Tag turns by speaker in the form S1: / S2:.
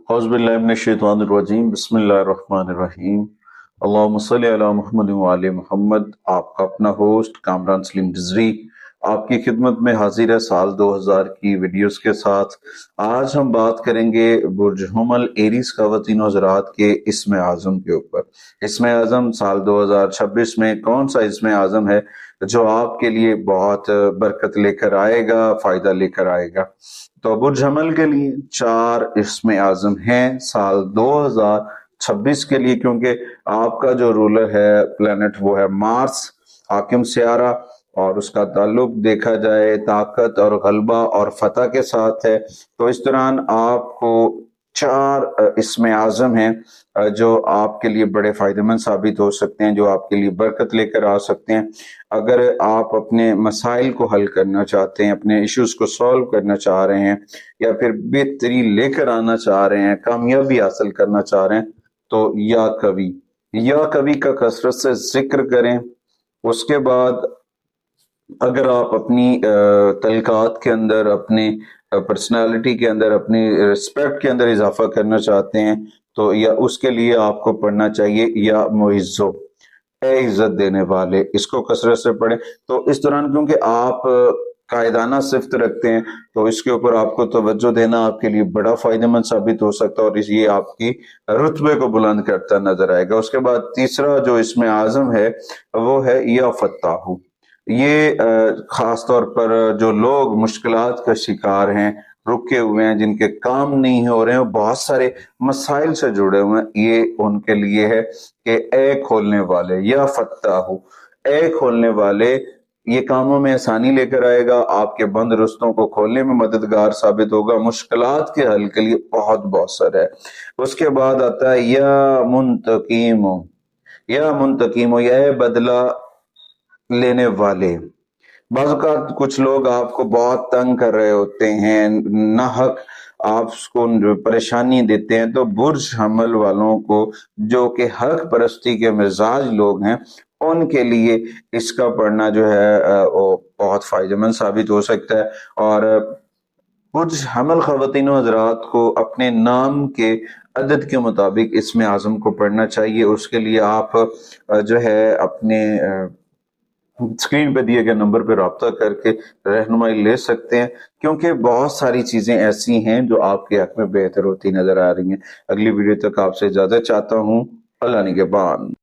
S1: औज़ुबिल्लाहिमिनश्शैतानिर्रजीम बिस्मिल्लाहिर्रहमानिर्रहीम अल्लाहुम्मा सल्लि अला मुहम्मद व आले मुहम्मद। आपका अपना होस्ट कामरान सलीम रिजवी आपकी खिदमत में हाजिर है साल 2000 की वीडियोस के साथ। आज हम बात करेंगे बुर्ज हमल एरीज ख़वातीन व हज़रात के इस्म आज़म के ऊपर। इस्म आज़म साल 2026 में कौन सा इस्म आज़म है जो आपके लिए बहुत बरकत लेकर आएगा, फायदा लेकर आएगा। तो बुर्ज हमल के लिए 4 इस्म आज़म हैं साल 2026 के लिए, क्योंकि आपका जो रूलर है प्लेनेट वो है मार्स, हाकिम सियारा, और उसका ताल्लुक देखा जाए ताकत और गलबा और फतह के साथ है। तो इस दौरान आपको 4 इस्म आज़म हैं जो आपके लिए बड़े फायदेमंद साबित हो सकते हैं, जो आपके लिए बरकत लेकर आ सकते हैं। अगर आप अपने मसाइल को हल करना चाहते हैं, अपने इश्यूज को सॉल्व करना चाह रहे हैं, या फिर बेहतरी लेकर आना चाह रहे हैं, कामयाबी हासिल करना चाह रहे हैं, तो या कभी का कसरत से जिक्र करें। उसके बाद अगर आप अपनी तलकात के अंदर, अपनी पर्सनालिटी के अंदर, अपनी रिस्पेक्ट के अंदर इजाफा करना चाहते हैं, तो या उसके लिए आपको पढ़ना चाहिए या मुइज़्ज़ो, ए इज्जत देने वाले। इसको कसरत से पढ़ें। तो इस दौरान क्योंकि आप कायदाना सिफ्त रखते हैं, तो इसके ऊपर आपको तवज्जो देना आपके लिए बड़ा फायदेमंद साबित हो सकता है और ये आपकी रुतबे को बुलंद करता नजर आएगा। उसके बाद तीसरा जो इसमें आज़म है वो है या फत्ताहू। ये खास तौर पर जो लोग मुश्किलात का शिकार हैं, रुके हुए हैं, जिनके काम नहीं हो रहे हैं, बहुत सारे मसाइल से जुड़े हुए हैं, ये उनके लिए है कि ए खोलने वाले या फत्ताहू, ए खोलने वाले ये कामों में आसानी लेकर आएगा, आपके बंद रुस्तों को खोलने में मददगार साबित होगा, मुश्किलात के हल के लिए बहुत मौसर है। उसके बाद आता है या मुंतकीमो, यह बदला लेने वाले। बाज़ औक़ात कुछ लोग आपको बहुत तंग कर रहे होते हैं, नाहक आपको परेशानी देते हैं, तो बुर्ज हमल वालों को जो कि हक परस्ती के मिजाज लोग हैं, उनके लिए इसका पढ़ना जो है वो बहुत फायदेमंद साबित हो सकता है। और बुर्ज हमल ख़वातीन व हज़रात को अपने नाम के अदद के मुताबिक इसमें आज़म को पढ़ना चाहिए। उसके लिए आप जो है अपने स्क्रीन पे दिए गए नंबर पर रब्ता करके रहनुमाई ले सकते हैं, क्योंकि बहुत सारी चीजें ऐसी हैं जो आपके हक में बेहतर होती नजर आ रही हैं। अगली वीडियो तक आपसे इजाजत चाहता हूँ। अल्लाह निगहबान।